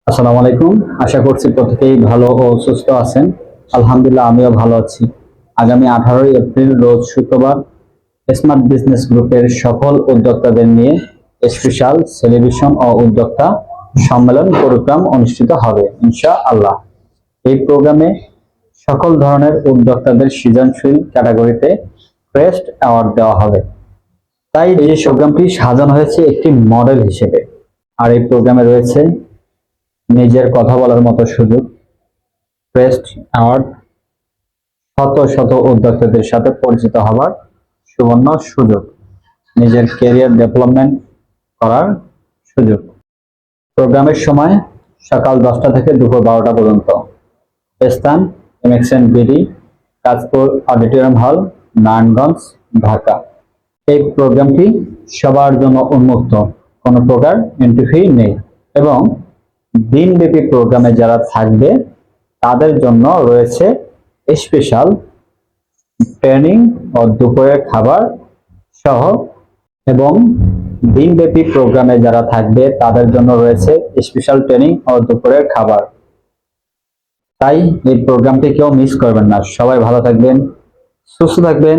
আসসালামু আলাইকুম। আশা করছি প্রত্যেকেই ভালো ও সুস্থ আছেন। আলহামদুলিল্লাহ, আমিও ভালো আছি। আগামী 18ই এপ্রিল রোজ শুক্রবার স্মার্ট বিজনেস গ্রুপের সকল উদ্যোক্তাদের নিয়ে স্পেশাল সেলিব্রেশন ও উদ্যোক্তা সম্মেলন প্রোগ্রাম অনুষ্ঠিত হবে ইনশাআল্লাহ। এই প্রোগ্রামে সকল ধরনের উদ্যোক্তাদের সৃজনশীল ক্যাটাগরিতে ক্রেস্ট অ্যাওয়ার্ড দেওয়া হবে। তাই এই প্রোগ্রামটি সাজানো হয়েছে একটি মডেল হিসেবে। আর এই প্রোগ্রামে রয়েছে নিজের কথা বলার মতো সুযোগ, ক্রেস্ট অ্যাওয়ার্ড, শত শত উদ্যোক্তাদের সাথে পরিচিত হবার সুবর্ণ সুযোগ, নিজের ক্যারিয়ার ডেভেলপমেন্ট করার সুযোগ। প্রোগ্রামের সময় সকাল 10টা থেকে দুপুর 12টা পর্যন্ত। স্থান এমএক্সএন বিডি, কাজপুর অডিটোরিয়াম হল, নারায়ণগঞ্জ, ঢাকা। এই প্রোগ্রামটি সবার জন্য উন্মুক্ত, কোনো প্রকার এন্ট্রি ফি নেই এবং দিনব্যাপী প্রোগ্রামে যারা থাকবে তাদের জন্য রয়েছে স্পেশাল ট্রেনিং ও দুপুরের খাবার সহ, এবং দিনব্যাপী প্রোগ্রামে যারা থাকবে তাদের জন্য রয়েছে স্পেশাল ট্রেনিং ও দুপুরের খাবার। তাই এই প্রোগ্রামটি কেউ মিস করবেন না। সবাই ভালো থাকবেন, সুস্থ থাকবেন।